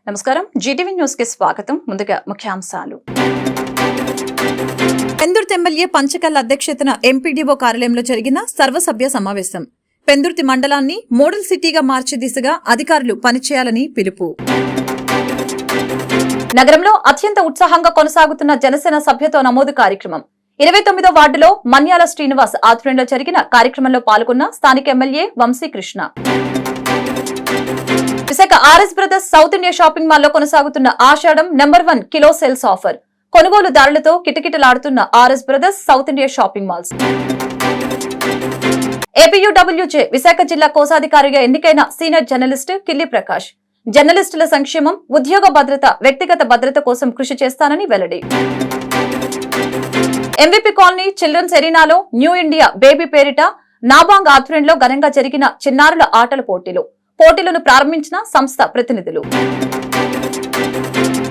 నమస్కారం Zee TV news కి స్వాగతం. ముందుగా ముఖ్యాంశాలు. పెందుర్తి ఎమ్మెల్యే పంచకల్ల అధ్యక్షతన ఎంపీడీఓ కార్యాలయంలో జరిగిన సర్వసభ్య సమావేశం. పెందుర్తి మండలాన్ని మోడల్ సిటీగా మార్చే దిశగా అధికారులు పనిచేయాలని పిలుపు. నగరంలో అత్యంత ఉత్సాహంగా కొనసాగుతున్న జనసేన సభ్యత్వ నమోదు కార్యక్రమం. 29వ వార్డులో మన్యాల శ్రీనివాస్ ఆధ్వర్యంలో జరిగిన కార్యక్రమంలో పాల్గొన్న స్థానిక MLA Vamsikrishna. Visakha RS brothers South India shopping మాల్లో కొనసాగుతున్న Ashadham number 1 kilo sales offer. కొనుగోలుదారులతో కిటకిటలాడుతున్న RS brothers South India shopping malls. APUWJ Visakha జిల్లా కోశాధికారిగా ఎన్నికైన సీనియర్ జర్నలిస్ట్ కిల్లి ప్రకాష్. జర్నలిస్టుల సంక్షేమం, ఉద్యోగ భద్రత, వ్యక్తిగత భద్రత కోసం కృషి చేస్తానని వెల్లడి. ఎంవీపీ కాలనీ చిల్డ్రన్స్ ఎరీనాలో న్యూ ఇండియా బేబీ పేరిట నాబాంగ్ ఆధ్వర్యంలో ఘనంగా జరిగిన చిన్నారుల ఆటల పోటీలను ప్రారంభించిన సంస్థ ప్రతినిధులు.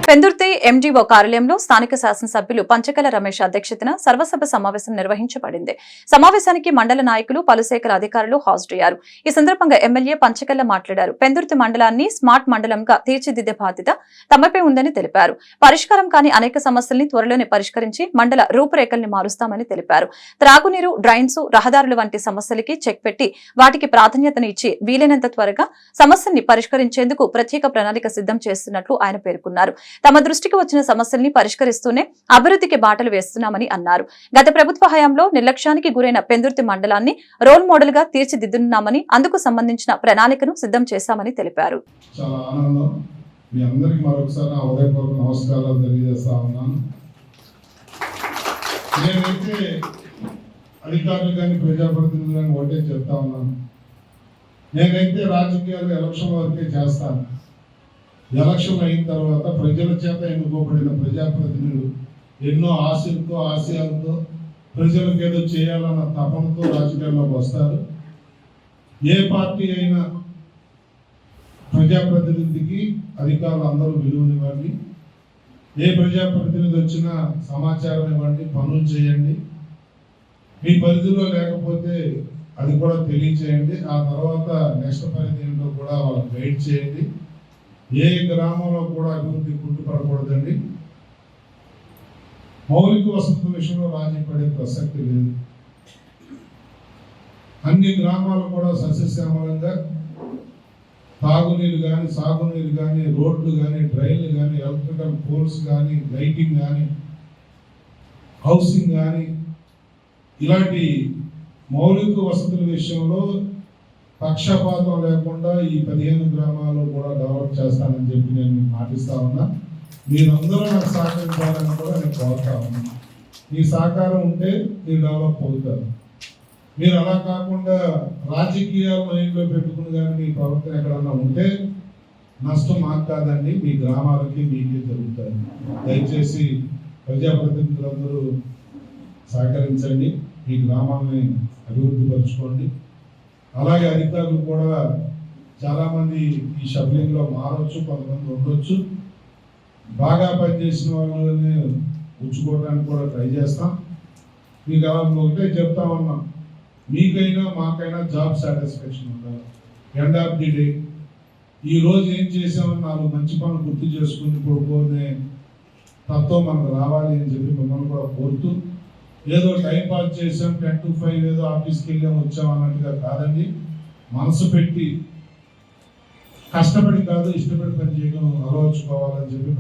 పెందుర్తి ఎండీఓ కార్యాలయంలో స్థానిక శాసనసభ్యులు పంచకల్ల రమేష్ అధ్యక్షతన సర్వసభ సమావేశం నిర్వహించబడింది. సమావేశానికి మండల నాయకులు, పలు శాఖల అధికారులు హాజరయ్యారు. ఈ సందర్భంగా ఎమ్మెల్యే పంచకల్ల మాట్లాడారు. పెందుర్తి మండలాన్ని స్మార్ట్ మండలంగా తీర్చిదిద్దే బాధ్యత తమపై ఉందని తెలిపారు. పరిష్కారం కాని అనేక సమస్యల్ని త్వరలోనే పరిష్కరించి మండల రూపురేఖల్ని మారుస్తామని తెలిపారు. త్రాగునీరు, డ్రైన్స్, రహదారులు వంటి సమస్యలకి చెక్ పెట్టి వాటికి ప్రాధాన్యతను ఇచ్చి వీలైనంత త్వరగా సమస్యల్ని పరిష్కరించేందుకు ప్రత్యేక ప్రణాళిక సిద్ధం చేస్తున్నట్లు ఆయన పేర్కొన్నారు. తమ దృష్టికి వచ్చిన సమస్యల్ని పరిష్కరిస్తూనే అభివృద్ధికి బాటలు వేస్తున్నామని అన్నారు. గత ప్రభుత్వ హయాంలో నిర్లక్ష్యానికి గురైన పెందుర్తి మండలాన్ని రోల్ మోడల్ గా తీర్చిదిద్దున్నామని, అందుకు సంబంధించిన ప్రణాళికను సిద్ధం చేశామని తెలిపారు. నేనైతే రాజకీయాలు ఎలక్షన్ వరకే చేస్తాను. ఎలక్షన్ అయిన తర్వాత ప్రజల చేత ఎన్నుకోబడిన ప్రజాప్రతినిధులు ఎన్నో ఆశయాలతో ప్రజలకు ఏదో చేయాలన్న తపనతో రాజకీయాల్లోకి వస్తారు. ఏ పార్టీ అయినా ప్రజాప్రతినిధికి అధికారులు అందరూ విలువనివ్వండి. ఏ ప్రజాప్రతినిధి వచ్చినా సమాచారం ఇవ్వండి, పనులు చేయండి. మీ పరిధిలో లేకపోతే అది కూడా తెలియచేయండి. ఆ తర్వాత నెక్స్ట్ పరిధి ఏంటో కూడా వాళ్ళకి గైడ్ చేయండి. ఏ గ్రామంలో కూడా అభివృద్ధి కుంటుపడకూడదండి. మౌలిక వసతుల విషయంలో రాజీ పడే ప్రసక్తి లేదు. అన్ని గ్రామాలు కూడా సస్యశ్యామలంగా తాగునీరు కానీ, సాగునీరు కానీ, రోడ్లు కానీ, డ్రైన్లు కానీ, ఎలక్ట్రికల్ పోల్స్ కానీ, లైటింగ్ కానీ, హౌసింగ్ కానీ, ఇలాంటి మౌలిక వసతుల విషయంలో పక్షపాతం లేకుండా ఈ 15 గ్రామాలు కూడా డెవలప్ చేస్తానని చెప్పి నేను మీకు మాటిస్తా ఉన్నా. మీరందరూ నాకు సహకరించాలని కూడా నేను కోరుతా ఉన్నా. మీ సహకారం ఉంటే మీరు డెవలప్ అవుతారు. మీరు అలా కాకుండా రాజకీయాలు మైండ్లో పెట్టుకుని కానీ మీ ప్రవర్తన ఎక్కడన్నా ఉంటే నష్టం మాకు కాదండి, మీ గ్రామాలకి మీకే జరుగుతాయి. దయచేసి ప్రజాప్రతినిధులందరూ సహకరించండి, మీ గ్రామాలని అభివృద్ధి పరచుకోండి. అలాగే అధికారులు కూడా చాలామంది ఈ షఫలింగ్లో మారవచ్చు, కొంతమంది ఉండొచ్చు. బాగా పనిచేసిన వాళ్ళని ఉంచుకోవడానికి కూడా ట్రై చేస్తాం. మీకు అలా ఒకటే చెప్తా ఉన్నాం, మీకైనా మాకైనా జాబ్ సాటిస్ఫాక్షన్ ఉండాలి. ఎండ్ ఆఫ్ ది డే ఈరోజు ఏం చేసామని 4 మంచి పనులు గుర్తు చేసుకుని పడుకోనే తత్వం మనకు రావాలి అని చెప్పి మిమ్మల్ని కూడా కోరుతూ, ఏదో టైం పాస్ చేసాం 10 to 5 ఏదో ఆఫీస్కి వెళ్ళాం వచ్చాం అన్నట్టుగా కాదండి. మనసు పెట్టి కష్టపడి కాదు, ఇష్టపడి పని చేయడం అలవర్చుకోవాలని చెప్పి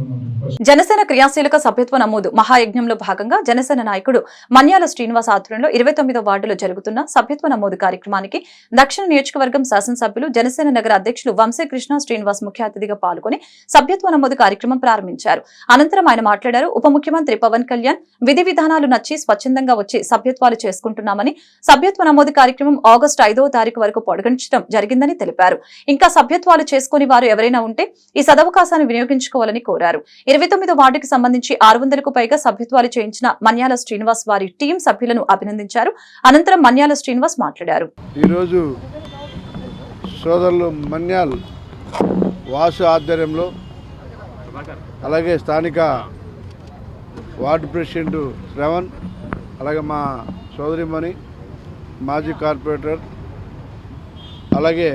జనసేన క్రియాశీలక సభ్యత్వ నమోదు మహాయజ్ఞంలో భాగంగా జనసేన నాయకుడు మన్యాల శ్రీనివాస్ ఆధ్వర్యంలో 29వ వార్డులో జరుగుతున్న సభ్యత్వ నమోదు కార్యక్రమానికి దక్షిణ నియోజకవర్గం శాసనసభ్యులు జనసేన నగర అధ్యక్షులు వంశీకృష్ణ శ్రీనివాస్ ముఖ్య అతిథిగా పాల్గొని సభ్యత్వ నమోదు కార్యక్రమం ప్రారంభించారు. అనంతరం ఆయన మాట్లాడారు. ఉప ముఖ్యమంత్రి పవన్ కళ్యాణ్ విధి విధానాలు నచ్చి స్వచ్ఛందంగా వచ్చి సభ్యత్వాలు చేసుకుంటున్నామని, సభ్యత్వ నమోదు కార్యక్రమం ఆగస్టు 5వ తారీఖు వరకు పొడిగించడం జరిగిందని తెలిపారు. ఇంకా సభ్యత్వాలు చేసుకుని వారు ఎవరైనా ఉంటే ఈ సదవకాశాన్ని వినియోగించుకోవాలని కోరారు. 29వ వార్డుకి సంబంధించి 600కు పైగా సభ్యత్వాలు చేయించిన మన్యాల శ్రీనివాస్ వారి టీం సభ్యులను అభినందించారు. అనంతరం మన్యాల శ్రీనివాస్ మాట్లాడారు. ఈరోజు సోదరులు మన్యాల్ వాసు ఆధ్వర్యంలో, అలాగే స్థానిక వార్డు ప్రెసిడెంట్ శ్రవణ్, అలాగే మా సోదరిమణి మాజీ కార్పొరేటర్, అలాగే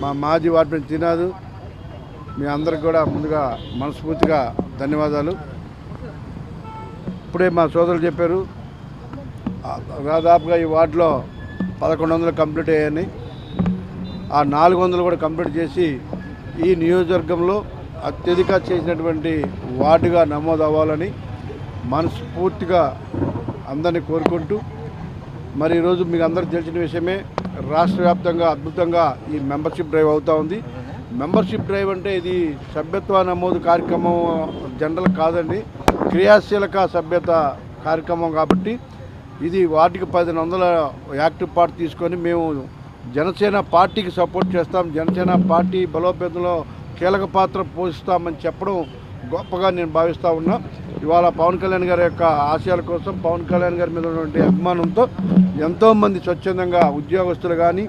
మా మాజీ వార్డు తినాదు, మీ అందరికి కూడా ముందుగా మనస్ఫూర్తిగా ధన్యవాదాలు. ఇప్పుడే మా సోదరులు చెప్పారు, దాదాపుగా ఈ వార్డులో 1100 కంప్లీట్ అయ్యాయని. ఆ 400 కూడా కంప్లీట్ చేసి ఈ నియోజకవర్గంలో అత్యధిక చేసినటువంటి వార్డుగా నమోదు అవ్వాలని మనస్ఫూర్తిగా అందరినీ కోరుకుంటూ, మరి ఈరోజు మీకు అందరికీ తెలిసిన విషయమే, రాష్ట్ర వ్యాప్తంగా అద్భుతంగా ఈ మెంబర్షిప్ డ్రైవ్ అవుతూ ఉంది. మెంబర్షిప్ డ్రైవ్ అంటే ఇది సభ్యత్వ నమోదు కార్యక్రమం జనరల్ కాదండి, క్రియాశీలక సభ్యత కార్యక్రమం. కాబట్టి ఇది వాటికి 1500 యాక్టివ్ పార్ట్ తీసుకొని మేము జనసేన పార్టీకి సపోర్ట్ చేస్తాం, జనసేన పార్టీ బలోపేతంలో కీలక పాత్ర పోషిస్తామని చెప్పడం గొప్పగా నేను భావిస్తూ ఉన్నా. ఇవాళ పవన్ కళ్యాణ్ గారి యొక్క ఆశయాల కోసం, పవన్ కళ్యాణ్ గారి మీద ఉన్నటువంటి అభిమానంతో ఎంతోమంది స్వచ్ఛందంగా ఉద్యోగస్తులు కానీ,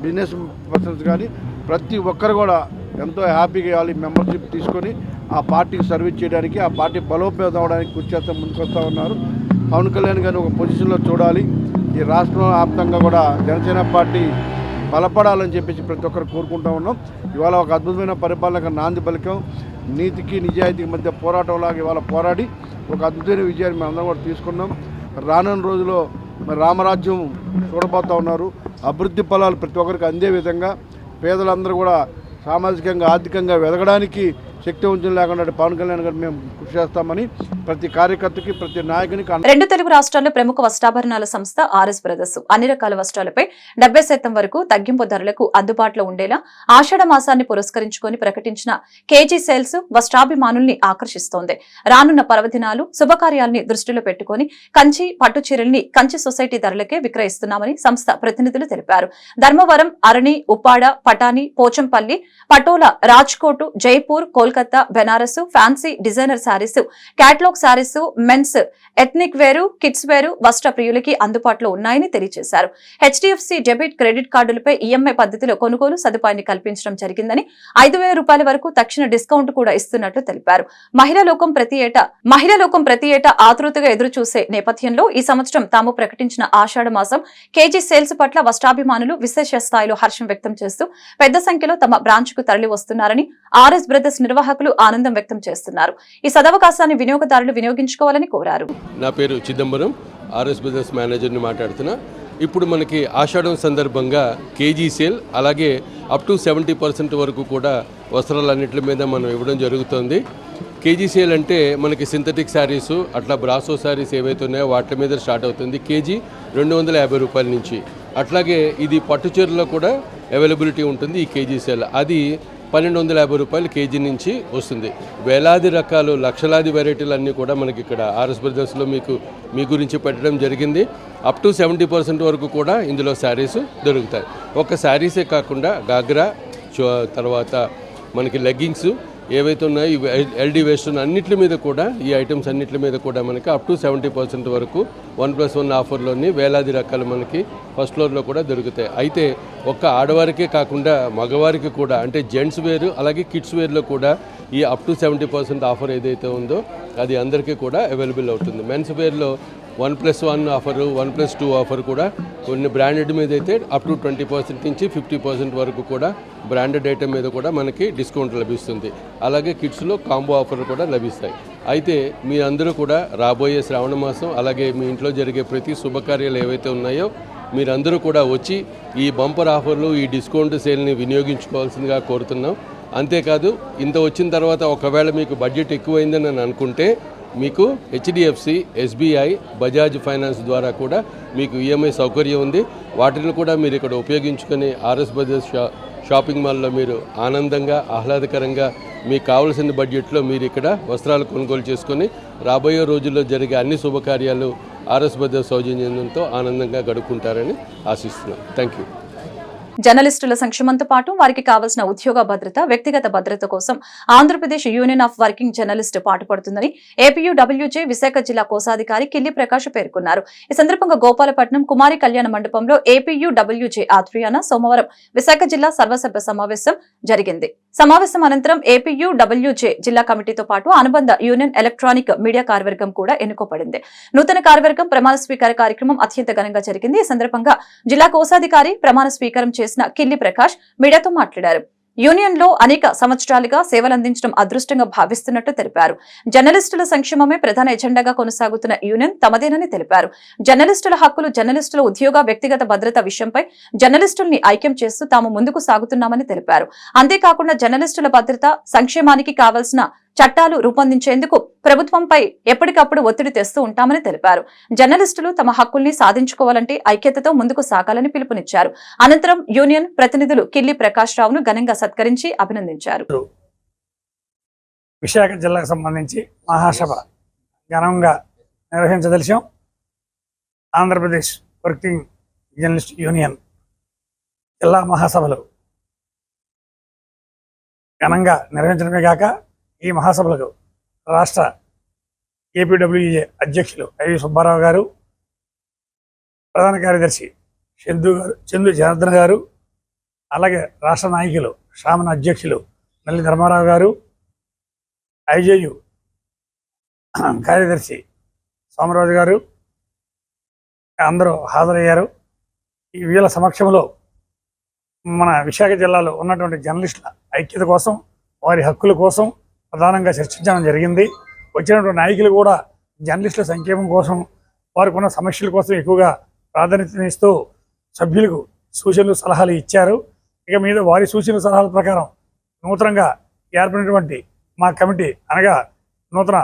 బిజినెస్ పర్సన్స్ కానీ ప్రతి ఒక్కరు కూడా ఎంతో హ్యాపీగా ఇవ్వాలి మెంబర్షిప్ తీసుకొని ఆ పార్టీకి సర్వీస్ చేయడానికి, ఆ పార్టీ బలోపేతం అవడానికి కృషి చేస్తే ముందుకు వస్తూ ఉన్నారు. పవన్ కళ్యాణ్ గారిని ఒక పొజిషన్లో చూడాలి, ఈ రాష్ట్రం వ్యాప్తంగా కూడా జనసేన పార్టీ బలపడాలని చెప్పేసి ప్రతి ఒక్కరు కోరుకుంటూ ఉన్నాం. ఇవాళ ఒక అద్భుతమైన పరిపాలనకు నాంది పలికాం. నీతికి నిజాయితీకి మధ్య పోరాటంలాగా ఇవాళ పోరాడి ఒక అద్భుతమైన విజయాన్ని మేము అందరం కూడా తీసుకున్నాం. రానున్న రోజుల్లో మరి రామరాజ్యం చూడబోతూ ఉన్నారు. అభివృద్ధి ఫలాలు ప్రతి ఒక్కరికి అందే విధంగా పేదలందరూ కూడా సామాజికంగా ఆర్థికంగా ఎదగడానికి శక్తివంతం లేకుండా పవన్ కళ్యాణ్ గారు మేము కృషి చేస్తామని ప్రతి కార్యకర్తకి, ప్రతి నాయకునికి. 2 తెలుగు రాష్ట్రాల్లో ప్రముఖ వస్త్రాభరణాల సంస్థ ఆర్ఎస్ బ్రదర్స్ అన్ని రకాల వస్త్రాలపై 70% వరకు తగ్గింపు ధరలకు అందుబాటులో ఉండేలా ఆషాఢ మాసాన్ని పురస్కరించుకొని ప్రకటించిన కేజీ సేల్స్ వస్త్రాభిమానుల్ని ఆకర్షిస్తోంది. రానున్న పర్వదినాలు, శుభకార్యాలని దృష్టిలో పెట్టుకుని కంచి పట్టు చీరల్ని కంచి సొసైటీ ధరలకే విక్రయిస్తున్నామని సంస్థ ప్రతినిధులు తెలిపారు. Dharmavaram, Arani, Uppada, Patani, Pochampally, Patola, Rajkot, Jaipur, Kolkata, Banaras fancy designer saris, catalogue saris, men's ethnic wear, kids wear వస్త్ర ప్రియులకి అందుబాటులో ఉన్నాయని తెలియజేశారు. HDFC డెబిట్, క్రెడిట్ కార్డులపై EMI పద్ధతిలో కొనుగోలు సదుపాయాన్ని కల్పించడం జరిగిందని, 5000 రూపాయల వరకు తక్షణ డిస్కౌంట్ కూడా ఇస్తున్నట్లు తెలిపారు. మహిళా లోకం ప్రతి ఏటా ఆతృతగా ఎదురు చూసే నేపథ్యంలో ఈ సంవత్సరం తాము ప్రకటించిన ఆషాఢ మాసం కేజీ సేల్స్ పట్ల వస్త్రాభిమానులు విశేష స్థాయిలో హర్షం వ్యక్తం చేస్తూ పెద్ద సంఖ్యలో తమ బ్రాంచ్ కు తరలి వస్తున్నారని ఆర్ఎస్ బ్రదర్స్ నిర్వాహకులు ఆనందం వ్యక్తం చేస్తున్నారు. ఈ సదవకాశాన్ని వినియోగదారులు వినియోగించుకోవాలని కోరారు. నా పేరు చిదంబరం, ఆర్ఎస్ బ్రదర్స్ మేనేజర్ని మాట్లాడుతున్నా. ఇప్పుడు మనకి ఆషాఢం సందర్భంగా కేజీ సేల్, అలాగే అప్ టు 70% వరకు కూడా వస్త్రాలన్నింటి మీద మనం ఇవ్వడం జరుగుతుంది. కేజీ సేల్ అంటే మనకి సింథటిక్ శారీసు, అట్లా బ్రాసో శారీస్ ఏవైతే ఉన్నాయో వాటి మీద స్టార్ట్ అవుతుంది. కేజీ 250 రూపాయల నుంచి. అట్లాగే ఇది పట్టు చీరలో కూడా అవైలబిలిటీ ఉంటుంది. ఈ కేజీ సేల్ అది 1250 రూపాయలు కేజీ నుంచి వస్తుంది. వేలాది రకాలు, లక్షలాది వెరైటీలు అన్నీ కూడా మనకి ఇక్కడ ఆర్ఎస్ బ్రదర్స్లో మీ గురించి పెట్టడం జరిగింది. అప్ టు 70% వరకు కూడా ఇందులో శారీస్ దొరుకుతాయి. ఒక శారీసే కాకుండా గాగ్రా, తర్వాత మనకి లెగ్గింగ్స్ ఏవైతే ఉన్నాయో ఎల్డీ వెస్టర్న్ అన్నింటి మీద కూడా, ఈ ఐటమ్స్ అన్నింటి మీద కూడా మనకి అప్ టు 70% వరకు 1+1 ఆఫర్లోని వేలాది రకాలు మనకి ఫస్ట్ ఫ్లోర్లో కూడా దొరుకుతాయి. అయితే ఒక్క ఆడవారికే కాకుండా మగవారికి కూడా, అంటే జెంట్స్ వేరు అలాగే కిడ్స్ వేర్లో కూడా ఈ అప్ టు 70% ఆఫర్ ఏదైతే ఉందో అది అందరికీ కూడా అవైలబుల్ అవుతుంది. మెన్స్ వేర్లో 1+1 ఆఫరు, 1+2 ఆఫర్ కూడా కొన్ని బ్రాండెడ్ మీద అయితే అప్ టు 20% నుంచి 50% వరకు కూడా బ్రాండెడ్ ఐటమ్ మీద కూడా మనకి డిస్కౌంట్ లభిస్తుంది. అలాగే కిడ్స్లో కాంబో ఆఫర్లు కూడా లభిస్తాయి. అయితే మీ అందరూ కూడా రాబోయే శ్రావణ మాసం, అలాగే మీ ఇంట్లో జరిగే ప్రతి శుభకార్యాలు ఏవైతే ఉన్నాయో మీరందరూ కూడా వచ్చి ఈ బంపర్ ఆఫర్లు, ఈ డిస్కౌంట్ సేల్ని వినియోగించుకోవాల్సిందిగా కోరుతున్నాం. అంతేకాదు, ఇంత వచ్చిన తర్వాత ఒకవేళ మీకు బడ్జెట్ ఎక్కువైందని నేను అనుకుంటే మీకు HDFC, SBI, బజాజ్ ఫైనాన్స్ ద్వారా కూడా మీకు EMI సౌకర్యం ఉంది. వాటిని కూడా మీరు ఇక్కడ ఉపయోగించుకొని ఆర్ఎస్ బ్రదర్స్ షాపింగ్ మాల్లో మీరు ఆనందంగా, ఆహ్లాదకరంగా మీకు కావాల్సిన బడ్జెట్లో మీరు ఇక్కడ వస్త్రాలు కొనుగోలు చేసుకొని రాబోయే రోజుల్లో జరిగే అన్ని శుభకార్యాలు ఆర్ఎస్ బ్రదర్స్ సౌజన్యంతో ఆనందంగా గడుపుకుంటారని ఆశిస్తున్నాం. Thank you. జర్నలిస్టుల సంక్షేమంతో పాటు వారికి కావాల్సిన ఉద్యోగ భద్రత, వ్యక్తిగత భద్రత కోసం Andhra Pradesh union of working journalist పాటుపడుతుందని APUWJ విశాఖ జిల్లా కోశాధికారి కిల్లి ప్రకాష్ పేర్కొన్నారు. ఈ సందర్భంగా గోపాలపట్నం కుమారి కళ్యాణ మండపంలో APUWJ ఆధ్వర్యాన సోమవారం విశాఖ జిల్లా సర్వసభ్య సమావేశం జరిగింది. సమావేశం అనంతరం APUWJ జిల్లా కమిటీతో పాటు అనుబంధ యూనియన్ ఎలక్ట్రానిక్ మీడియా కార్యవర్గం కూడా ఎన్నుకోబడింది. నూతన కార్యవర్గం ప్రమాణ స్వీకార కార్యక్రమం అత్యంత ఘనంగా జరిగింది. ఈ సందర్భంగా జిల్లా కోశాధికారి ప్రమాణ స్వీకారం చేసిన కిల్లి ప్రకాష్ మీడియాతో మాట్లాడారు. యూనియన్ లో అనేక సంవత్సరాలుగా సేవలందించడం అదృష్టంగా భావిస్తున్నట్టు తెలిపారు. జర్నలిస్టుల సంక్షేమమే ప్రధాన ఎజెండాగా కొనసాగుతున్న యూనియన్ తమదేనని తెలిపారు. జర్నలిస్టుల హక్కులు, జర్నలిస్టుల ఉద్యోగ, వ్యక్తిగత భద్రత విషయంపై జర్నలిస్టుల్ని ఐక్యం చేస్తూ తాము ముందుకు సాగుతున్నామని తెలిపారు. అంతేకాకుండా జర్నలిస్టుల భద్రత, సంక్షేమానికి కావాల్సిన చట్టాలు రూపొందించేందుకు ప్రభుత్వంపై ఎప్పటికప్పుడు ఒత్తిడి తెస్తూ ఉంటామని తెలిపారు. జర్నలిస్టులు తమ హక్కుల్ని సాధించుకోవాలంటే ఐక్యతతో ముందుకు సాగాలని పిలుపునిచ్చారు. అనంతరం యూనియన్ ప్రతినిధులు కిల్లి ప్రకాష్ రావును ఘనంగా సత్కరించి అభినందించారు. విశాఖ జిల్లాకు సంబంధించి మహాసభ ఘనంగా నిర్వహించదలిచాం. ఆంధ్రప్రదేశ్ వర్కింగ్ జర్నలిస్ట్ యూనియన్ జిల్లా మహాసభలు ఘనంగా నిర్వహించడమే కాక ఈ మహాసభలకు రాష్ట్ర ఏపీడబ్ల్యూఏ అధ్యక్షులు ఐవి సుబ్బారావు గారు, ప్రధాన కార్యదర్శి చందు జనార్దన్ గారు, అలాగే రాష్ట్ర నాయకులు షామన్ అధ్యక్షులు నల్లి ధర్మారావు గారు, ఐజేయు కార్యదర్శి సోమరాజు గారు అందరూ హాజరయ్యారు. ఈ వీళ్ళ సమక్షంలో మన విశాఖ జిల్లాలో ఉన్నటువంటి జర్నలిస్టుల ఐక్యత కోసం, వారి హక్కుల కోసం ప్రధానంగా చర్చించడం జరిగింది. వచ్చినటువంటి నాయకులు కూడా జర్నలిస్టుల సంక్షేమం కోసం, వారికి ఉన్న సమస్యల కోసం ఎక్కువగా ప్రాధాన్యతనిస్తూ సభ్యులకు సూచనలు, సలహాలు ఇచ్చారు. ఇక మీద వారి సూచనల సలహాల ప్రకారం నూతనంగా ఏర్పడినటువంటి మా కమిటీ, అనగా నూతన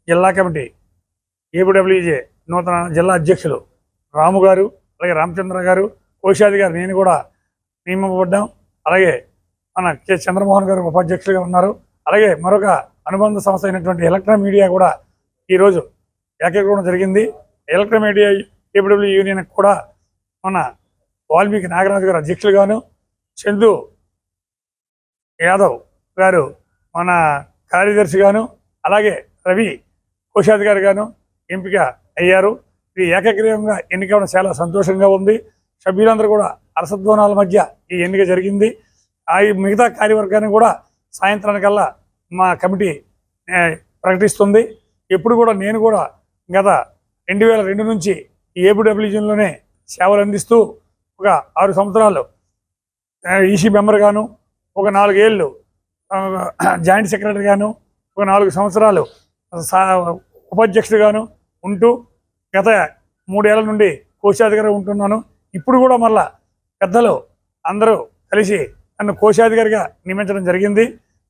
జిల్లా కమిటీ ఏపీడబ్ల్యూజే నూతన జిల్లా అధ్యక్షులు రాము గారు, అలాగే రామచంద్ర గారు, కోశాధికారి నేను కూడా నియమింపబడ్డాం. అలాగే మన కె చంద్రమోహన్ గారు ఉపాధ్యక్షులుగా ఉన్నారు. అలాగే మరొక అనుబంధ సంస్థ అయినటువంటి ఎలక్ట్రానిక్ మీడియా కూడా ఈరోజు ఏకీకరణ జరిగింది. ఎలక్ట్రానిక్ మీడియా ఏపీడబ్ల్యూ యూనియన్ కూడా మన వాల్మీకి నాగరాజు గారు అధ్యక్షులుగాను, చందు యాదవ్ గారు మన కార్యదర్శిగాను, అలాగే రవి కోశాధికారి గాను ఎంపిక అయ్యారు. ఇది ఏకగ్రీవంగా ఎన్నికవడం చాలా సంతోషంగా ఉంది. సభ్యులందరూ కూడా అరసధ్వానాల మధ్య ఈ ఎన్నిక జరిగింది. ఆ మిగతా కార్యవర్గాన్ని కూడా సాయంత్రానికల్లా మా కమిటీ ప్రకటిస్తుంది. ఎప్పుడు కూడా నేను కూడా గత 2002 నుంచి ఈ ఏపీడబ్ల్యూజన్లోనే సేవలు అందిస్తూ ఒక 6 సంవత్సరాలు ఈసీ మెంబర్ గాను, ఒక 4 ఏళ్ళు జాయింట్ సెక్రటరీ గాను, ఒక 4 సంవత్సరాలు ఉపాధ్యక్షుడిగాను ఉంటూ గత 3 ఏళ్ల నుండి కోశాధికారి ఉంటున్నాను. ఇప్పుడు కూడా మళ్ళా పెద్దలు అందరూ కలిసి నన్ను కోశాధికారిగా నియమించడం జరిగింది.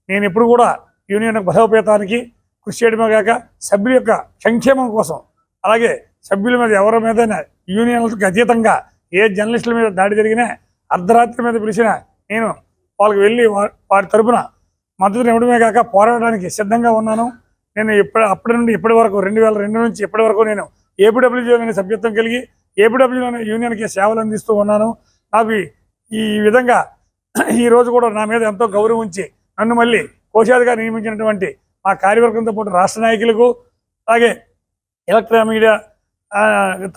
నేను ఎప్పుడు కూడా యూనియన్ బలోపేతానికి కృషి చేయడమే కాక సభ్యుల యొక్క సంక్షేమం కోసం, అలాగే సభ్యుల మీద ఎవరి మీదైనా యూనియన్లకు అతీతంగా ఏ జర్నలిస్టుల మీద దాడి జరిగినా, అర్ధరాత్రి మీద పిలిచినా నేను వాళ్ళకి వెళ్ళి వారి తరపున మద్దతుని ఇవ్వడమే కాక పోరాడడానికి సిద్ధంగా ఉన్నాను. నేను అప్పటి నుండి ఇప్పటి వరకు 2002 నుంచి ఇప్పటి వరకు నేను ఏపీడబ్ల్యూజీ సభ్యత్వం కలిగి ఏపీడబ్ల్యూ యూనియన్కి సేవలు అందిస్తూ ఉన్నాను. నాకు ఈ విధంగా ఈరోజు కూడా నా మీద ఎంతో గౌరవం ఉంచి నన్ను మళ్ళీ కోశాధికారి నియమించినటువంటి మా కార్యవర్గంతో పాటు రాష్ట్ర నాయకులకు, అలాగే ఎలక్ట్రానిక్ మీడియా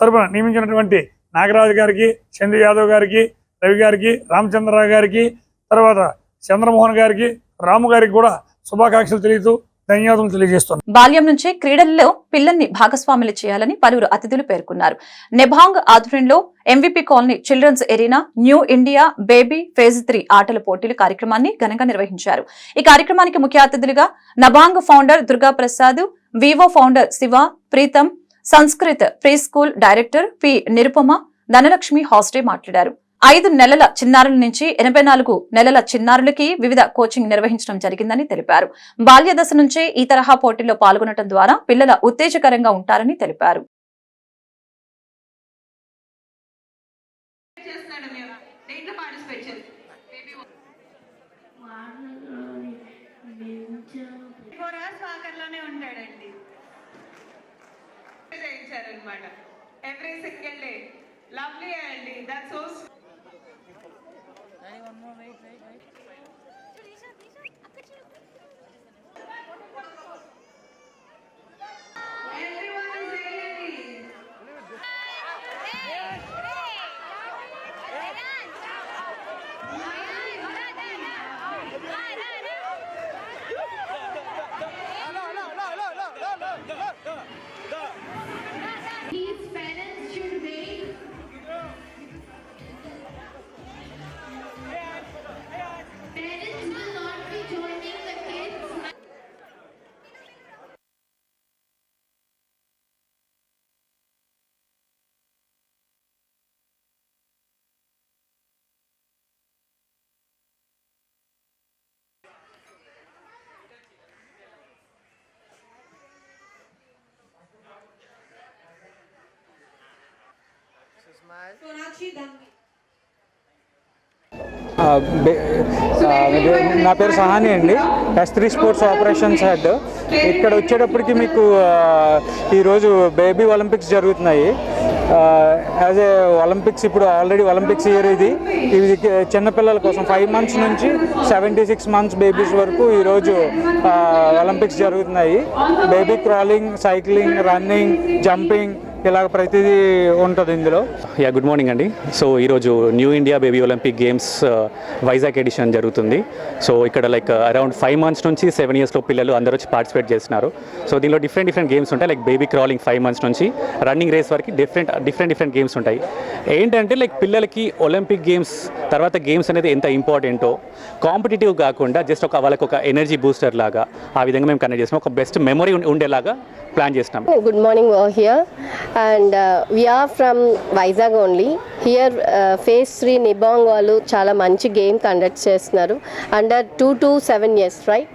తరపున నియమించినటువంటి నాగరాజు గారికి, చంద్ర యాదవ్ గారికి, రవి గారికి, రామచంద్రరావు గారికి, తర్వాత చంద్రమోహన్ గారికి, రాము గారికి కూడా శుభాకాంక్షలు తెలియజేస్తూ ధన్యవాదాలు తెలియజేస్తున్నాను. బాల్యం నుంచే క్రీడల్లో పిల్లల్ని భాగస్వాములు చేయాలని పలువురు అతిథులు పేర్కొన్నారు. నెబాంగ్ ఆధ్వర్యంలో MVP colony children's arena new India baby phase 3 ఆటల పోటీలు కార్యక్రమాన్ని ఘనంగా నిర్వహించారు. ఈ కార్యక్రమానికి ముఖ్య అతిథులుగా నబాంగ్ founder Durga Prasad, Vivo founder Shiva, Preetham, Sanskrit pre school director P Nirupama, Dhanalakshmi హాస్టే మాట్లాడారు. 5 నెలల చిన్నారుల నుంచి 84 నెలల చిన్నారులకి వివిధ కోచింగ్ నిర్వహించడం జరిగిందని తెలిపారు. బాల్య దశ నుంచే ఈ తరహా పోటీల్లో పాల్గొనడం ద్వారా పిల్లల ఉత్తేజకరంగా ఉంటారని తెలిపారు. Every single day. Lovely Andy. That's so sweet. One more, wait. Everyone is ready. His parents should wait. నా పేరు సహాని అండి, S3 స్పోర్ట్స్ ఆపరేషన్స్ హెడ్. ఇక్కడ వచ్చేటప్పటికి మీకు ఈరోజు బేబీ ఒలింపిక్స్ జరుగుతున్నాయి. యాజ్ ఏ ఒలింపిక్స్ ఇప్పుడు ఆల్రెడీ ఒలింపిక్స్ ఇయర్ ఇది చిన్నపిల్లల కోసం 5 months నుంచి 76 months బేబీస్ వరకు ఈరోజు ఒలింపిక్స్ జరుగుతున్నాయి. Baby crawling, cycling, running, jumping ఇలాగ ప్రతిదీ ఉంటుంది ఇందులో. గుడ్ మార్నింగ్ అండి. సో ఈరోజు new India baby Olympic games Vizag edition జరుగుతుంది. సో ఇక్కడ అరౌండ్ 5 months నుంచి 7 years పిల్లలు అందరూ వచ్చి పార్టిసిపేట్ చేస్తున్నారు. సో దీనిలో డిఫరెంట్ గేమ్స్ ఉంటాయి. బేబీ క్రాలింగ్ 5 months నుంచి రన్నింగ్ రేస్ వరకు డిఫరెంట్ గేమ్స్ ఉంటాయి. ఏంటంటే పిల్లలకి ఒలింపిక్ గేమ్స్ తర్వాత గేమ్స్ అనేది ఎంత ఇంపార్టెంటో కాంపిటేటివ్ కాకుండా జస్ట్ వాళ్ళకి ఒక ఎనర్జీ బూస్టర్ లాగా ఆ విధంగా మేము కనెక్ట్ చేస్తాం. ఒక బెస్ట్ మెమరీ ఉండేలాగా ప్లాన్ చేస్తాం. Good morning over here, and we are from Vizag only. Here phase 3 Nibong వాళ్ళు చాలా మంచి గేమ్ కండక్ట్ చేస్తున్నారు. Under 2 to 7 years, right?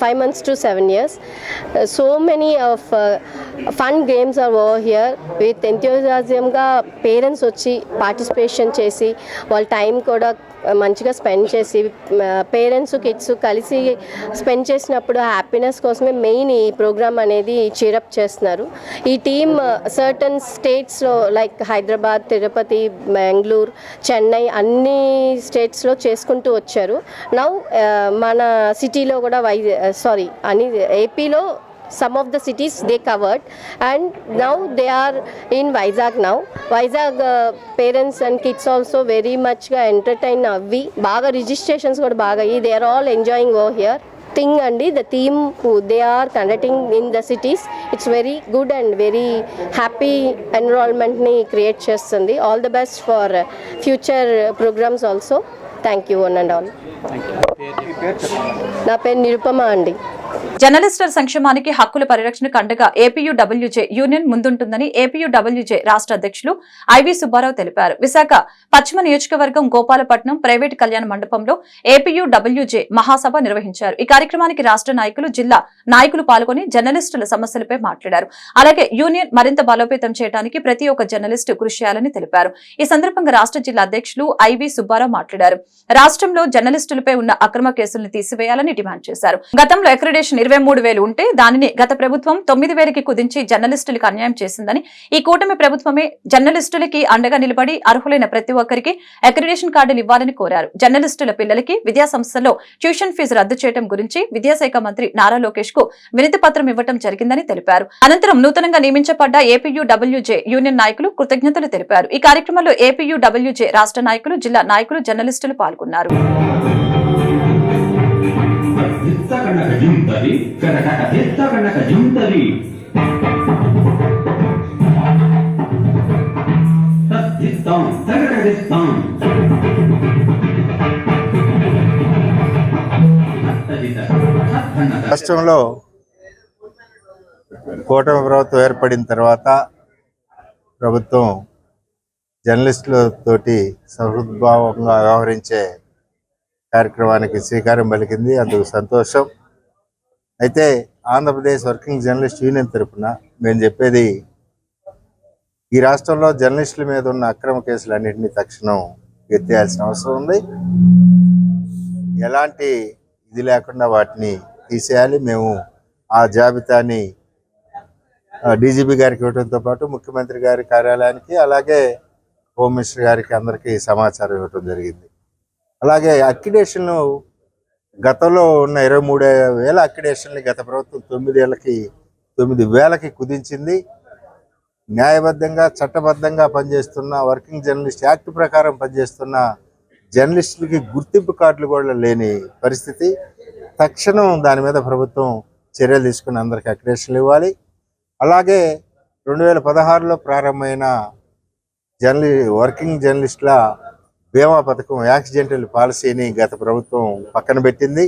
5 months to 7 years. So many of fun games are over here. With enthusiasm గా parents వచ్చి participation చేసి వాళ్ళ time కూడా మంచిగా స్పెండ్ చేసి పేరెంట్స్ కిడ్స్ కలిసి స్పెండ్ చేసినప్పుడు హ్యాపీనెస్ కోసమే మెయిన్ ఈ ప్రోగ్రామ్ అనేది చీరప్ చేస్తున్నారు. ఈ టీమ్ సర్టన్ స్టేట్స్లో లైక్ హైదరాబాద్, తిరుపతి, బెంగళూరు, చెన్నై అన్ని స్టేట్స్లో చేసుకుంటూ వచ్చారు. నౌ మన సిటీలో కూడా ఏపీలో some of the cities they covered, and now they are in Vizag now. Vizag parents and kids also very much ga entertain avvi baga registrations kuda baga they are all enjoying over here thing andi the theme who they are conducting in the cities, it's very good and very happy environment ni create chestundi. All the best for future programs also. Thank you one and all. Thank you. నా పేరు నిరుపమ అండి. జర్నలిస్టుల సంక్షేమానికి హక్కుల పరిరక్షణకు అండగా APUWJ union ముందుంటుందని APUWJ రాష్ట్ర అధ్యక్షులు ఐవి సుబ్బారావు తెలిపారు. విశాఖ పశ్చిమ నియోజకవర్గం గోపాలపట్నం ప్రైవేట్ కళ్యాణ మండపంలో ఏపీయూడబ్ల్యూజే మహాసభ నిర్వహించారు. ఈ కార్యక్రమానికి రాష్ట్ర నాయకులు, జిల్లా నాయకులు పాల్గొని జర్నలిస్టుల సమస్యలపై మాట్లాడారు. అలాగే యూనియన్ మరింత బలోపేతం చేయడానికి ప్రతి ఒక్క జర్నలిస్టు కృషి చేయాలని తెలిపారు. ఈ సందర్భంగా రాష్ట్ర జిల్లా అధ్యక్షులు ఐవి సుబ్బారావు మాట్లాడారు. రాష్ట్రంలో జర్నలిస్టులపై ఉన్న అక్రమ కేసులను తీసివేయాలని డిమాండ్ చేశారు. గతంలో అక్రిడేషన్ 23,000 ఉంటే దానిని గత ప్రభుత్వం 9,000కి కుదించి జర్నలిస్టులకు అన్యాయం చేసిందని, ఈ కూటమి ప్రభుత్వమే జర్నలిస్టులకి అండగా నిలబడి అర్హులైన ప్రతి ఒక్కరికి అక్రిడేషన్ కార్డులు ఇవ్వాలని కోరారు. జర్నలిస్టుల పిల్లలకి విద్యా సంస్థల్లో ట్యూషన్ ఫీజు రద్దు చేయడం గురించి విద్యాశాఖ మంత్రి నారా లోకేష్ కు వినతి పత్రం ఇవ్వడం జరిగిందని తెలిపారు. అనంతరం నూతనంగా నియమించబడ్డ ఏపీయూడబ్ల్యూజే యూనియన్ నాయకులు కృతజ్ఞతలు తెలిపారు. ఈ కార్యక్రమంలో ఏపీయూడబ్ల్యూజే రాష్ట్ర నాయకులు, జిల్లా నాయకులు, జర్నలిస్టులు పాల్గొన్నారు. రాష్ట్రంలో కూటమి ప్రభుత్వం ఏర్పడిన తర్వాత ప్రభుత్వం జర్నలిస్టులతోటి సహృద్భావంగా వ్యవహరించే కార్యక్రమానికి శ్రీకారం పలికింది. అందుకు సంతోషం. అయితే ఆంధ్రప్రదేశ్ వర్కింగ్ జర్నలిస్ట్ యూనియన్ తరఫున మేము చెప్పేది, ఈ రాష్ట్రంలో జర్నలిస్టుల మీద ఉన్న అక్రమ కేసులన్నింటినీ తక్షణం ఎత్తేయాల్సిన అవసరం ఉంది. ఎలాంటి ఇది లేకుండా వాటిని తీసేయాలి. మేము ఆ జాబితాని డీజీపీ గారికి ఇవ్వడంతో పాటు ముఖ్యమంత్రి గారి కార్యాలయానికి, అలాగే హోమ్ మినిస్టర్ గారికి అందరికీ సమాచారం ఇవ్వడం జరిగింది. అలాగే అక్రిడేషన్లు గతంలో ఉన్న 23,000 అక్రిడేషన్లు గత ప్రభుత్వం 9,000కి కుదించింది. న్యాయబద్ధంగా, చట్టబద్ధంగా పనిచేస్తున్న వర్కింగ్ జర్నలిస్ట్ యాక్ట్ ప్రకారం పనిచేస్తున్న జర్నలిస్టులకి గుర్తింపు కార్డులు కూడా లేని పరిస్థితి. తక్షణం దాని మీద ప్రభుత్వం చర్యలు తీసుకుని అందరికీ అక్రిడేషన్లు ఇవ్వాలి. అలాగే 2016లో ప్రారంభమైన వర్కింగ్ జర్నలిస్టుల బీమా పథకం, యాక్సిడెంటల్ పాలసీని గత ప్రభుత్వం పక్కన పెట్టింది.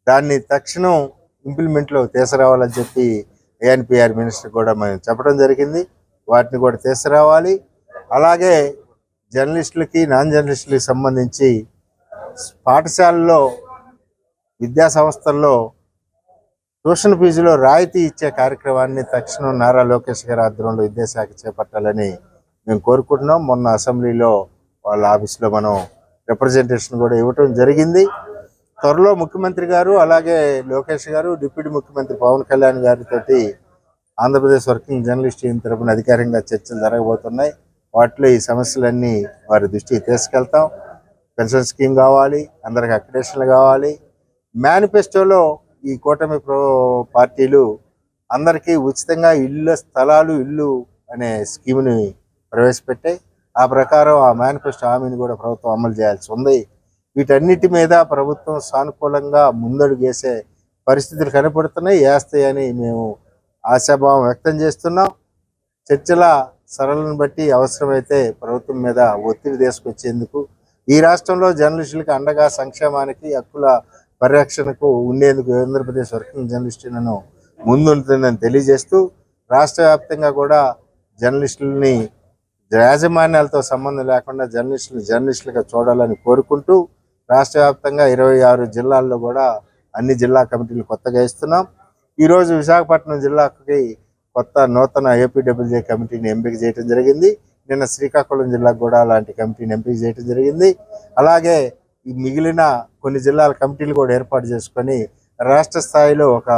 దాన్ని తక్షణం ఇంప్లిమెంట్లో తీసుకురావాలని చెప్పి ఏఎన్పిఆర్ మినిస్టర్ కూడా మేము చెప్పడం జరిగింది. వాటిని కూడా తీసుకురావాలి. అలాగే జర్నలిస్టులకి, నాన్ జర్నలిస్టులకి సంబంధించి పాఠశాలల్లో, విద్యా సంస్థల్లో ట్యూషన్ ఫీజులో రాయితీ ఇచ్చే కార్యక్రమాన్ని తక్షణం నారా లోకేష్ గారి ఆధ్వర్యంలో విద్యాశాఖ చేపట్టాలని మేము కోరుకుంటున్నాం. మొన్న అసెంబ్లీలో వాళ్ళ ఆఫీస్లో మనం రిప్రజెంటేషన్ కూడా ఇవ్వటం జరిగింది. త్వరలో ముఖ్యమంత్రి గారు అలాగే లోకేష్ గారు డిప్యూటీ ముఖ్యమంత్రి పవన్ కళ్యాణ్ గారితో ఆంధ్రప్రదేశ్ వర్కింగ్ జర్నలిస్ట్ టీం తరపున అధికారికంగా చర్చలు జరగబోతున్నాయి. వాటిలో ఈ సమస్యలన్నీ వారి దృష్టికి తీసుకెళ్తాం. పెన్షన్ స్కీమ్ కావాలి, అందరికి అక్రిడేషన్లు కావాలి. మేనిఫెస్టోలో ఈ కూటమి పార్టీలు అందరికీ ఉచితంగా స్థలాలు ఇల్లు అనే స్కీమ్ని ప్రవేశపెట్టాయి. ఆ ప్రకారం ఆ మేనిఫెస్టో హామీని కూడా ప్రభుత్వం అమలు చేయాల్సి ఉంది. వీటన్నిటి మీద ప్రభుత్వం సానుకూలంగా ముందడుగు వేసే పరిస్థితులు కనపడుతున్నాయి, వేస్తాయని మేము ఆశాభావం వ్యక్తం చేస్తున్నాం. చర్చల సరళను బట్టి అవసరమైతే ప్రభుత్వం మీద ఒత్తిడి తీసుకొచ్చేందుకు ఈ రాష్ట్రంలో జర్నలిస్టులకు అండగా సంక్షేమానికి హక్కుల పరిరక్షణకు ఉండేందుకు ఆంధ్రప్రదేశ్ వర్కింగ్ జర్నలిస్టులను ముందుంటుందని తెలియజేస్తూ రాష్ట్ర వ్యాప్తంగా కూడా జర్నలిస్టులని యాజమాన్యాలతో సంబంధం లేకుండా జర్నలిస్టులుగా చూడాలని కోరుకుంటూ రాష్ట్ర వ్యాప్తంగా 26 జిల్లాల్లో కూడా అన్ని జిల్లా కమిటీలు కొత్తగా ఇస్తున్నాం. ఈరోజు విశాఖపట్నం జిల్లాకి నూతన ఏపీడబ్ల్యూజే కమిటీని ఎంపిక చేయడం జరిగింది. నిన్న శ్రీకాకుళం జిల్లాకు కూడా అలాంటి కమిటీని ఎంపిక చేయడం జరిగింది. అలాగే ఈ మిగిలిన కొన్ని జిల్లాల కమిటీలు కూడా ఏర్పాటు చేసుకొని రాష్ట్ర స్థాయిలో ఒక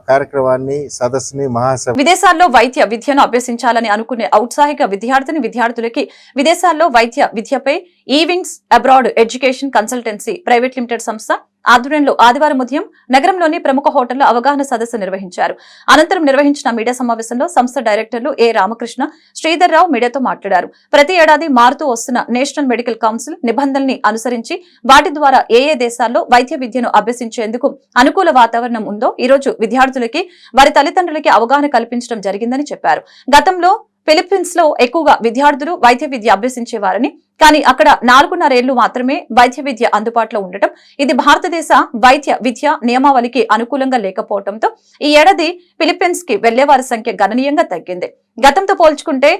కార్యక్రమాన్ని సదస్సుని మహాసభ. విదేశాల్లో వైద్య విద్యను అభ్యసించాలని అనుకునే ఔత్సాహిక విద్యార్థులకి విదేశాల్లో వైద్య విద్యపై ఈవింగ్స్ abroad education consultancy private limited సంస్థ ఆధ్వర్యంలో ఆదివారం ఉదయం నగరంలోని ప్రముఖ హోటల్లో అవగాహన సదస్సు నిర్వహించారు. అనంతరం నిర్వహించిన మీడియా సమావేశంలో సంస్థ డైరెక్టర్లు ఏ రామకృష్ణ, శ్రీధర్ రావు మీడియాతో మాట్లాడారు. ప్రతి ఏడాది మారుతూ వస్తున్న నేషనల్ మెడికల్ కౌన్సిల్ నిబంధనల్ని అనుసరించి వాటి ద్వారా ఏ దేశాల్లో వైద్య విద్యను అభ్యసించేందుకు అనుకూల వాతావరణం ఉందో ఈ రోజు విద్యార్థులకి వారి తల్లిదండ్రులకి అవగాహన కల్పించడం జరిగిందని చెప్పారు. గతంలో ఫిలిప్పీన్స్ లో ఎక్కువగా విద్యార్థులు వైద్య విద్య అభ్యసించేవారని, కానీ అక్కడ 4.5 ఏళ్లు మాత్రమే వైద్య విద్య అందుబాటులో ఉండటం, ఇది భారతదేశ వైద్య విద్య నియమావళికి అనుకూలంగా లేకపోవడంతో ఈ ఏడాది ఫిలిప్పీన్స్ కి వెళ్లేవారి సంఖ్య గణనీయంగా తగ్గింది. గతంతో పోల్చుకుంటే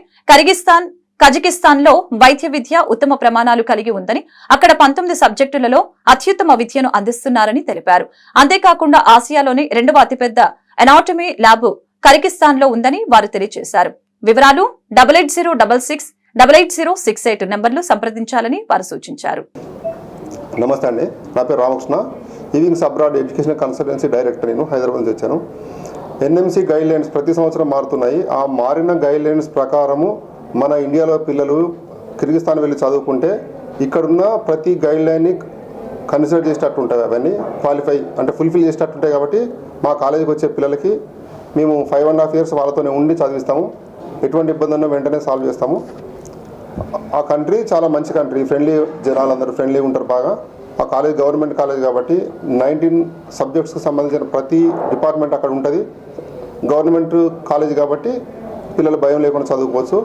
కజకిస్తాన్ లో వైద్య విద్య ఉత్తమ ప్రమాణాలు కలిగి ఉందని, అక్కడ 19 సబ్జెక్టులలో అత్యుత్తమ విద్యను అందిస్తున్నారని తెలిపారు. అంతేకాకుండా ఆసియాలోని 2వ అతిపెద్ద ఎనాటమీ ల్యాబ్ కజకిస్తాన్ లో ఉందని వారు తెలియజేశారు. వివరాలు 8806688068 నెంబర్లు సంప్రదించాలని వారు సూచించారు. నమస్తే అండి, నా పేరు రామకృష్ణ, ఈవింగ్స్ అబ్రాడ్ ఎడ్యుకేషన్ కన్సల్టెన్సీ డైరెక్టర్. నేను హైదరాబాద్ నుంచి వచ్చాను. ఎన్ఎంసీ గైడ్ లైన్స్ ప్రతి సంవత్సరం మారుతున్నాయి. ఆ మారిన గైడ్ లైన్స్ ప్రకారము మన ఇండియాలో పిల్లలు కిర్గిస్తాన్ వెళ్ళి చదువుకుంటే ఇక్కడున్న ప్రతి గైడ్ లైన్ని కన్సిడర్ చేసేటట్టు ఉంటాయి, అవన్నీ ఫుల్ఫిల్ చేసేటట్టు ఉంటాయి. కాబట్టి మా కాలేజీకి వచ్చే పిల్లలకి మేము 5.5 years వాళ్ళతోనే ఉండి చదివిస్తాము. ఎటువంటి ఇబ్బంది ఉన్నా వెంటనే సాల్వ్ చేస్తాము. ఆ కంట్రీ చాలా మంచి కంట్రీ, ఫ్రెండ్లీ, జనాలందరూ ఫ్రెండ్లీగా ఉంటారు బాగా. ఆ కాలేజ్ గవర్నమెంట్ కాలేజ్ కాబట్టి 19 సబ్జెక్ట్స్కి సంబంధించిన ప్రతి డిపార్ట్మెంట్ అక్కడ ఉంటుంది. గవర్నమెంట్ కాలేజ్ కాబట్టి పిల్లలు భయం లేకుండా చదువుకోవచ్చు.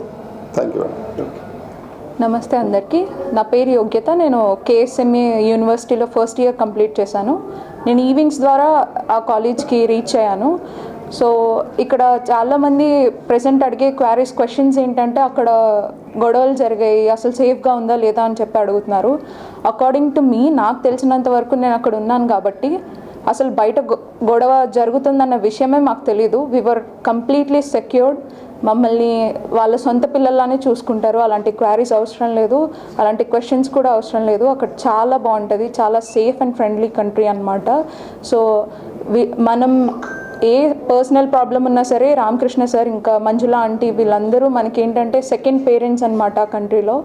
థ్యాంక్ యూ అండి. నమస్తే అందరికీ, నా పేరు యోగ్యత. నేను కేఎస్ఎంఏ యూనివర్సిటీలో ఫస్ట్ ఇయర్ కంప్లీట్ చేశాను. నేను ఈవింగ్స్ ద్వారా ఆ కాలేజ్కి రీచ్ అయ్యాను. సో ఇక్కడ చాలామంది ప్రెసెంట్ అడిగే క్వశ్చన్స్ ఏంటంటే అక్కడ గొడవలు జరిగాయి, అసలు సేఫ్గా ఉందా లేదా అని చెప్పి అడుగుతున్నారు. అకార్డింగ్ టు మీ, నాకు తెలిసినంత వరకు నేను అక్కడ ఉన్నాను కాబట్టి అసలు బయట గొడవ జరుగుతుందన్న విషయమే మాకు తెలీదు. వి వర్ కంప్లీట్లీ సెక్యూర్డ్. మమ్మల్ని వాళ్ళ సొంత పిల్లల్లానే చూసుకుంటారు. అలాంటి క్వారీస్ అవసరం లేదు, అలాంటి క్వశ్చన్స్ కూడా అవసరం లేదు. అక్కడ చాలా బాగుంటుంది, చాలా సేఫ్ అండ్ ఫ్రెండ్లీ కంట్రీ అన్నమాట. సో మనం ఏ పర్సనల్ ప్రాబ్లం ఉన్నా సరే రామకృష్ణ సార్ ఇంకా మంజుల ఆంటీ వీళ్ళందరూ మనకి ఏంటంటే సెకండ్ పేరెంట్స్ అన్నమాట. ఆ కంట్రీలో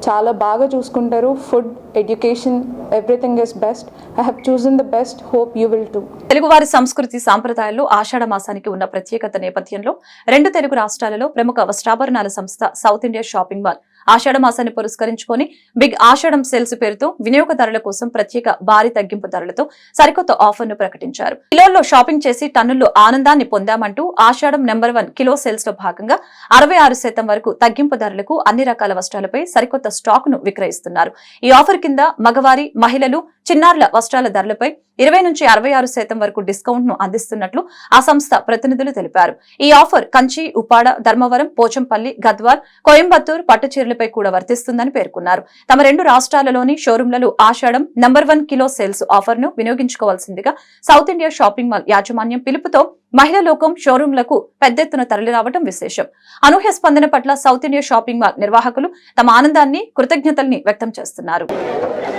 చాలా బాగా చూసుకుంటారు. Food, education, everything is best. I have chosen the best. Hope you will two. తెలుగువారి సంస్కృతి సాంప్రదాయాల్లో ఆషాఢ మాసానికి ఉన్న ప్రత్యేకత నేపథ్యంలో 2 తెలుగు రాష్ట్రాలలో ప్రముఖ వస్త్రాభరణాల సంస్థ సౌత్ ఇండియా షాపింగ్ మాల్ ఆషాఢ మాసాన్ని పురస్కరించుకొని బిగ్ ఆషాఢం సేల్స్ పేరుతో వినియోగదారుల కోసం ప్రత్యేక భారీ తగ్గింపు ధరలతో సరికొత్త ఆఫర్ ను ప్రకటించారు. కిలోల్లో షాపింగ్ చేసి టన్నుల్లో ఆనందాన్ని పొందామంటూ ఆషాఢం నెంబర్ 1 కిలో సేల్స్ లో భాగంగా 66% వరకు తగ్గింపు ధరలకు అన్ని రకాల వస్త్రాలపై సరికొత్త స్టాక్ ను విక్రయిస్తున్నారు. ఈ ఆఫర్ కింద మగవారి, మహిళలు, చిన్నారుల వస్త్రాల ధరలపై 20 నుంచి 66% వరకు డిస్కౌంట్ ను అందిస్తున్నట్లు ఆ సంస్థ ప్రతినిధులు తెలిపారు. ఈ ఆఫర్ కంచి, ఉప్పాడ, ధర్మవరం, పోచంపల్లి, గద్వాల్, కోయంబత్తూర్ పట్టు చీరలపై కూడా వర్తిస్తుందని పేర్కొన్నారు. తమ 2 రాష్ట్రాలలోని షోరూంలలో ఆషాఢం నెంబర్ 1 కిలో సేల్స్ ఆఫర్ ను వినియోగించుకోవాల్సిందిగా సౌత్ ఇండియా షాపింగ్ మాల్ యాజమాన్యం పిలుపుతో మహిళా లోకం షోరూంలకు పెద్ద ఎత్తున తరలిరావడం విశేషం. అనూహ్య స్పందన పట్ల సౌత్ ఇండియా షాపింగ్ మాల్ నిర్వాహకులు తమ ఆనందాన్ని, కృతజ్ఞతల్ని వ్యక్తం చేస్తున్నారు.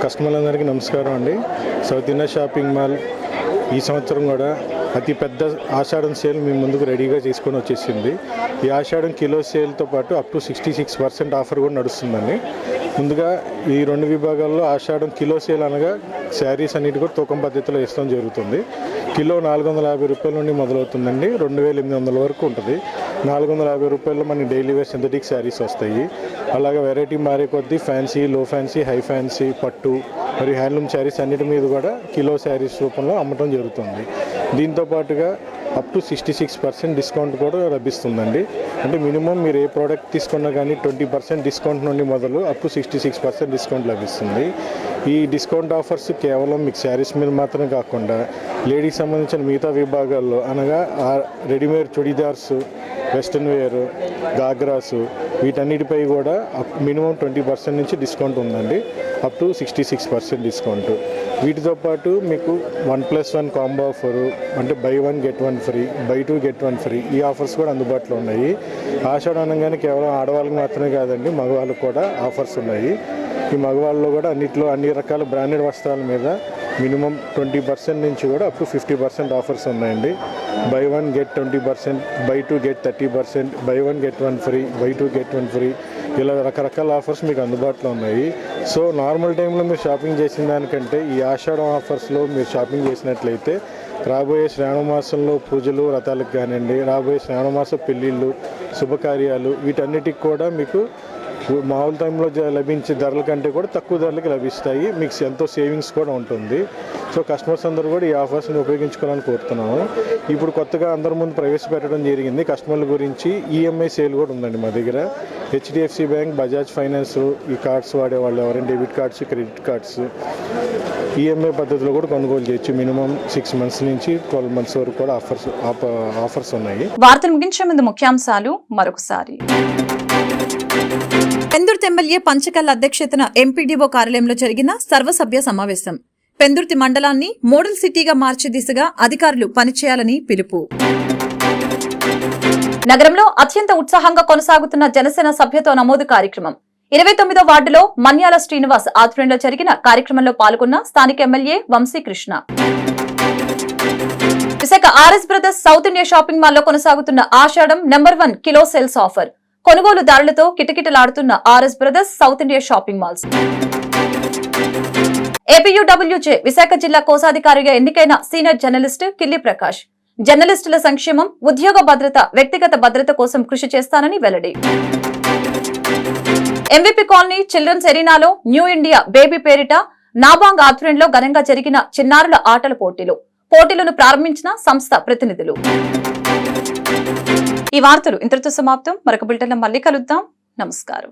కస్టమర్లందరికీ నమస్కారం అండి. సౌత్ ఇండియా షాపింగ్ మాల్ ఈ సంవత్సరం కూడా అతి పెద్ద ఆషాఢం సేల్ మీ ముందుకు రెడీగా తీసుకొని వచ్చేసింది. ఈ ఆషాఢం కిలో సేల్తో పాటు అప్ టు 66% ఆఫర్ కూడా నడుస్తుందండి. ముందుగా ఈ 2 విభాగాల్లో ఆషాఢం కిలో సేల్ అనగా శారీస్ అన్నిటి కూడా తూకం పద్ధతిలో ఇస్తాం జరుగుతుంది. కిలో 450 రూపాయల నుండి మొదలవుతుందండి, 2800 వరకు ఉంటుంది. 450 రూపాయల్లో మనకి డైలీ వేర్ సింథటిక్ శారీస్ వస్తాయి. అలాగే వెరైటీ మారే కొద్దీ ఫ్యాన్సీ, లో ఫ్యాన్సీ, హై ఫ్యాన్సీ, పట్టు మరియు హ్యాండ్లూమ్ శారీస్ అన్నిటి మీద కూడా కిలో శారీస్ రూపంలో అమ్మటం జరుగుతుంది. దీంతో పాటుగా అప్ టు 66% డిస్కౌంట్ కూడా లభిస్తుందండి. అంటే మినిమం మీరు ఏ ప్రోడక్ట్ తీసుకున్నా కానీ 20% డిస్కౌంట్ నుండి మొదలు అప్ టు 66% డిస్కౌంట్ లభిస్తుంది. ఈ డిస్కౌంట్ ఆఫర్స్ కేవలం మీకు శారీస్ మీద మాత్రమే కాకుండా లేడీస్ సంబంధించిన మిగతా విభాగాల్లో అనగా readymade churidars, western wear, ghagras వీటన్నిటిపై కూడా మినిమం 20% నుంచి డిస్కౌంట్ ఉందండి, అప్ టు 66% డిస్కౌంట్. వీటితో పాటు మీకు 1+1 కాంబో ఆఫరు, అంటే by 1 get 1 free, by 2 get 1 free, ఈ ఆఫర్స్ కూడా అందుబాటులో ఉన్నాయి. ఆషాఢం అనగానే కేవలం ఆడవాళ్ళకి మాత్రమే కాదండి, మగవాళ్ళకు కూడా ఆఫర్స్ ఉన్నాయి. ఈ మగవాళ్ళలో కూడా అన్ని రకాల బ్రాండెడ్ వస్త్రాల మీద మినిమం 20% నుంచి కూడా అప్ టు 50% ఆఫర్స్ ఉన్నాయండి. By 1 get 20%, by 2 get 30%, by 1 get 1 free, by 2 get 1 free, ఇలా రకరకాల ఆఫర్స్ మీకు అందుబాటులో ఉన్నాయి. సో నార్మల్ టైంలో మీరు షాపింగ్ చేసిన దానికంటే ఈ ఆషాఢం ఆఫర్స్లో మీరు షాపింగ్ చేసినట్లయితే రాబోయే శ్రావణ మాసంలో పూజలు, వ్రతాలకు కానివ్వండి, రాబోయే శ్రావణ మాస పెళ్ళిళ్ళు, శుభకార్యాలు వీటన్నిటికి కూడా మీకు మామూలు టైంలో లభించే ధరల కంటే కూడా తక్కువ ధరలకి లభిస్తాయి. మీకు ఎంతో సేవింగ్స్ కూడా ఉంటుంది. సో కస్టమర్స్ అందరూ కూడా ఈ ఆఫర్స్ని ఉపయోగించుకోవాలని కోరుతున్నాము. ఇప్పుడు కొత్తగా అందరి ముందు ప్రవేశపెట్టడం జరిగింది కస్టమర్ల గురించి ఈఎంఐ సేల్ కూడా ఉందండి మా దగ్గర. హెచ్డిఎఫ్సి బ్యాంక్, బజాజ్ ఫైనాన్స్ ఈ కార్డ్స్ వాడేవాళ్ళు ఎవరైనా debit cards, credit cards EMI పద్ధతిలో కూడా కొనుగోలు చేయొచ్చు. మినిమం 6 మంత్స్ నుంచి 12 మంత్స్ వరకు కూడా ఆఫర్స్ ఉన్నాయి. వార్తలు ముగించే ముందు ముఖ్యాంశాలు మరొకసారి. పెందుర్తి ఎమ్మెల్యే పంచకల్ల అధ్యక్షతన ఎంపీడీఓ కార్యాలయంలో జరిగిన సర్వసభ్య సమావేశం. పెందుర్తి మండలాన్ని మోడల్ సిటీగా మార్చే దిశగా అధికారులు పనిచేయాలని పిలుపు. నగరంలో అత్యంత ఉత్సాహంగా కొనసాగుతున్న జనసేన సభ్యత్వ నమోదు కార్యక్రమం. 29వ వార్డులో మన్యాల శ్రీనివాస్ ఆధ్వర్యంలో జరిగిన కార్యక్రమంలో పాల్గొన్న స్థానిక MLA Vamsikrishna. Visakha RS brothers South India shopping మాల్లో కొనసాగుతున్న ఆషాఢం #1 కిలో సేల్స్ ఆఫర్. కొనుగోలుదారులతో కిటకిటలాడుతున్న RS brothers South India shopping malls. APUWJ Visakha జిల్లా కోశాధికారిగా ఎన్నికైన సీనియర్ జర్నలిస్ట్ కిల్లి ప్రకాష్. జర్నలిస్టుల సంక్షేమం, ఉద్యోగ భద్రత, వ్యక్తిగత భద్రత కోసం కృషి చేస్తానని వెల్లడి. ఎంవీపీ కాలనీ చిల్డ్రన్స్ ఎరీనాలో న్యూ ఇండియా బేబీ పేరిట నాబాంగ్ ఆధ్వర్యంలో ఘనంగా జరిగిన చిన్నారుల ఆటల పోటీలను ప్రారంభించిన సంస్థ ప్రతినిధులు. ఈ వార్తలు ఇంతటితో సమాప్తం. మరొక బులెటిన్లో మళ్ళీ కలుద్దాం. నమస్కారం.